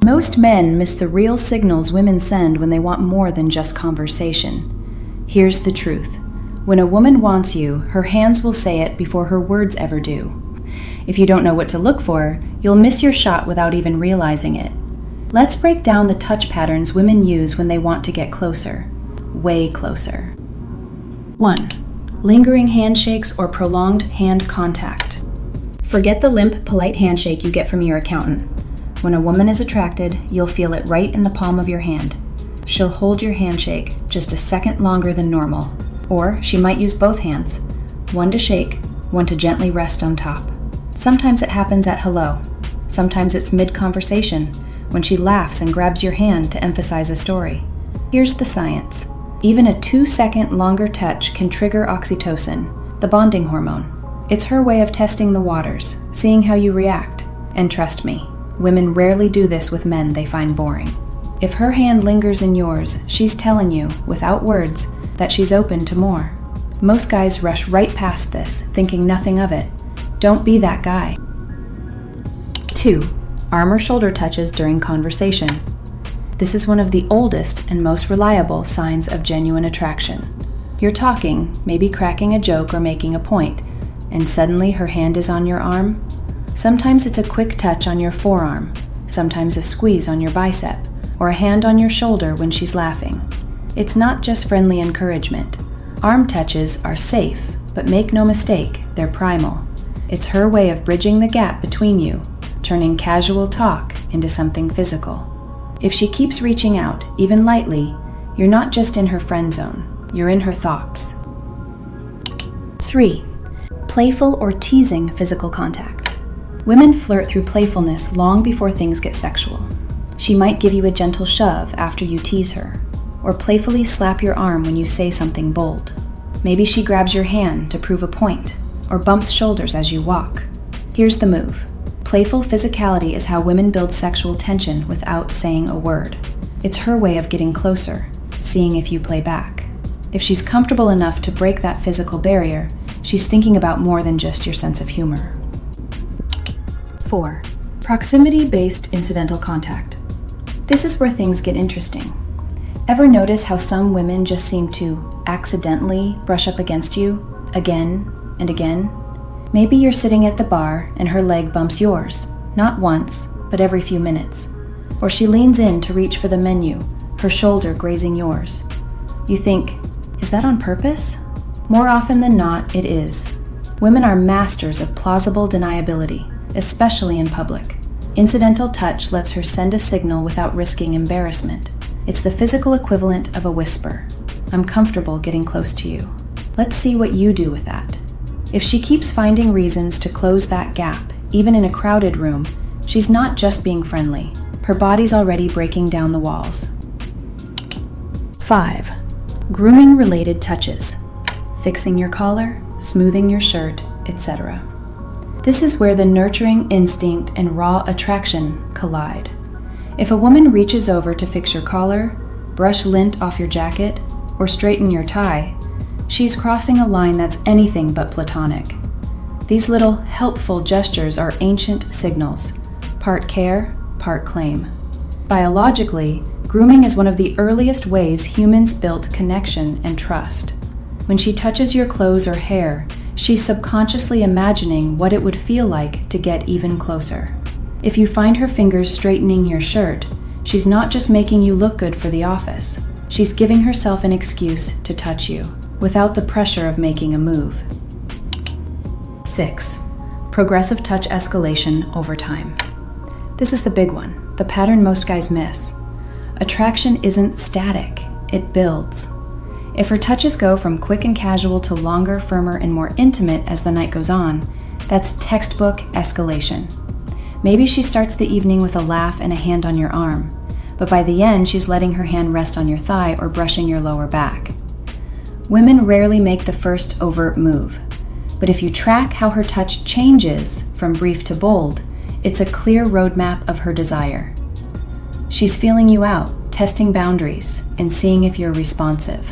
Most men miss the real signals women send when they want more than just conversation. Here's the truth. When a woman wants you, her hands will say it before her words ever do. If you don't know what to look for, you'll miss your shot without even realizing it. Let's break down the touch patterns women use when they want to get closer. Way closer. 1. Lingering handshakes or prolonged hand contact. Forget the limp, polite handshake you get from your accountant. When a woman is attracted, you'll feel it right in the palm of your hand. She'll hold your handshake just a second longer than normal. Or she might use both hands, one to shake, one to gently rest on top. Sometimes it happens at hello. Sometimes it's mid-conversation, when she laughs and grabs your hand to emphasize a story. Here's the science. Even a 2-second longer touch can trigger oxytocin, the bonding hormone. It's her way of testing the waters, seeing how you react. And trust me, women rarely do this with men they find boring. If her hand lingers in yours, she's telling you, without words, that she's open to more. Most guys rush right past this, thinking nothing of it. Don't be that guy. 2. Arm or shoulder touches during conversation. This is one of the oldest and most reliable signs of genuine attraction. You're talking, maybe cracking a joke or making a point, and suddenly her hand is on your arm. Sometimes it's a quick touch on your forearm, sometimes a squeeze on your bicep, or a hand on your shoulder when she's laughing. It's not just friendly encouragement. Arm touches are safe, but make no mistake, they're primal. It's her way of bridging the gap between you, turning casual talk into something physical. If she keeps reaching out, even lightly, you're not just in her friend zone, you're in her thoughts. 3. Playful or teasing physical contact. Women flirt through playfulness long before things get sexual. She might give you a gentle shove after you tease her, or playfully slap your arm when you say something bold. Maybe she grabs your hand to prove a point, or bumps shoulders as you walk. Here's the move. Playful physicality is how women build sexual tension without saying a word. It's her way of getting closer, seeing if you play back. If she's comfortable enough to break that physical barrier, she's thinking about more than just your sense of humor. 4. Proximity-based incidental contact. This is where things get interesting. Ever notice how some women just seem to accidentally brush up against you again and again? Maybe you're sitting at the bar and her leg bumps yours, not once, but every few minutes. Or she leans in to reach for the menu, her shoulder grazing yours. You think, is that on purpose? More often than not, it is. Women are masters of plausible deniability, especially in public. Incidental touch lets her send a signal without risking embarrassment. It's the physical equivalent of a whisper. I'm comfortable getting close to you. Let's see what you do with that. If she keeps finding reasons to close that gap, even in a crowded room, she's not just being friendly. Her body's already breaking down the walls. 5. Grooming-related touches. Fixing your collar, smoothing your shirt, etc. This is where the nurturing instinct and raw attraction collide. If a woman reaches over to fix your collar, brush lint off your jacket, or straighten your tie, she's crossing a line that's anything but platonic. These little helpful gestures are ancient signals, part care, part claim. Biologically, grooming is one of the earliest ways humans built connection and trust. When she touches your clothes or hair, she's subconsciously imagining what it would feel like to get even closer. If you find her fingers straightening your shirt, she's not just making you look good for the office. She's giving herself an excuse to touch you, without the pressure of making a move. 6. Progressive touch escalation over time. This is the big one, the pattern most guys miss. Attraction isn't static, it builds. If her touches go from quick and casual to longer, firmer, and more intimate as the night goes on, that's textbook escalation. Maybe she starts the evening with a laugh and a hand on your arm, but by the end she's letting her hand rest on your thigh or brushing your lower back. Women rarely make the first overt move, but if you track how her touch changes from brief to bold, it's a clear roadmap of her desire. She's feeling you out, testing boundaries, and seeing if you're responsive.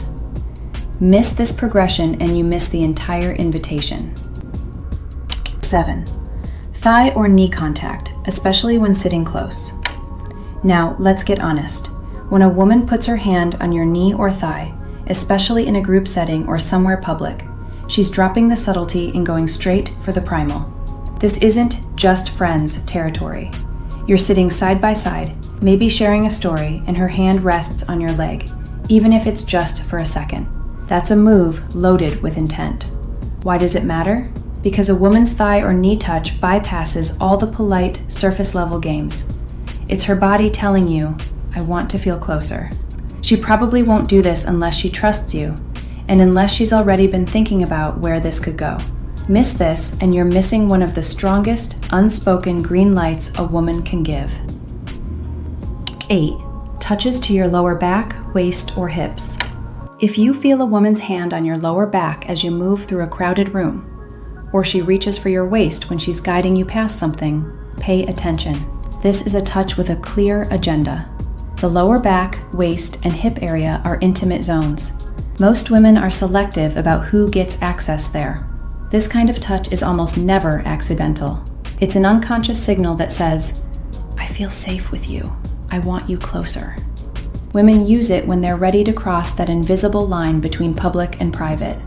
Miss this progression and you miss the entire invitation. 7. Thigh or knee contact, especially when sitting close. Now, let's get honest. When a woman puts her hand on your knee or thigh, especially in a group setting or somewhere public, she's dropping the subtlety and going straight for the primal. This isn't just friends territory. You're sitting side by side, maybe sharing a story, and her hand rests on your leg, even if it's just for a second. That's a move loaded with intent. Why does it matter? Because a woman's thigh or knee touch bypasses all the polite, surface-level games. It's her body telling you, I want to feel closer. She probably won't do this unless she trusts you, and unless she's already been thinking about where this could go. Miss this, and you're missing one of the strongest, unspoken green lights a woman can give. 8. Touches to your lower back, waist, or hips. If you feel a woman's hand on your lower back as you move through a crowded room, or she reaches for your waist when she's guiding you past something, pay attention. This is a touch with a clear agenda. The lower back, waist, and hip area are intimate zones. Most women are selective about who gets access there. This kind of touch is almost never accidental. It's an unconscious signal that says, I feel safe with you. I want you closer. Women use it when they're ready to cross that invisible line between public and private.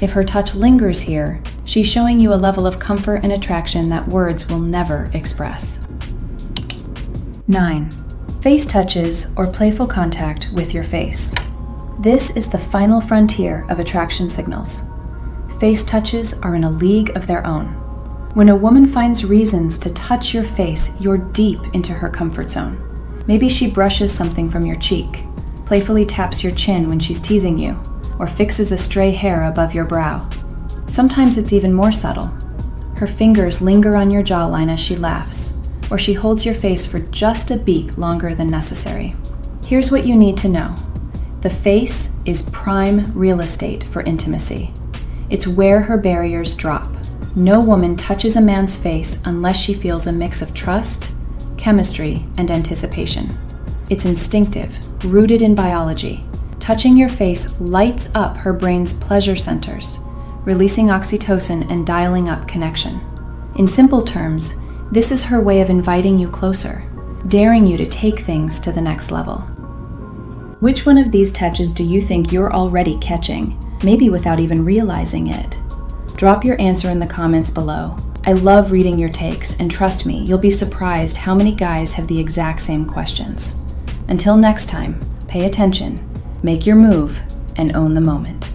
If her touch lingers here, she's showing you a level of comfort and attraction that words will never express. 9. Face touches or playful contact with your face. This is the final frontier of attraction signals. Face touches are in a league of their own. When a woman finds reasons to touch your face, you're deep into her comfort zone. Maybe she brushes something from your cheek, playfully taps your chin when she's teasing you, or fixes a stray hair above your brow. Sometimes it's even more subtle. Her fingers linger on your jawline as she laughs, or she holds your face for just a beat longer than necessary. Here's what you need to know. The face is prime real estate for intimacy. It's where her barriers drop. No woman touches a man's face unless she feels a mix of trust, chemistry, and anticipation. It's instinctive, rooted in biology. Touching your face lights up her brain's pleasure centers, releasing oxytocin and dialing up connection. In simple terms, this is her way of inviting you closer, daring you to take things to the next level. Which one of these touches do you think you're already catching, maybe without even realizing it? Drop your answer in the comments below. I love reading your takes, and trust me, you'll be surprised how many guys have the exact same questions. Until next time, pay attention, make your move, and own the moment.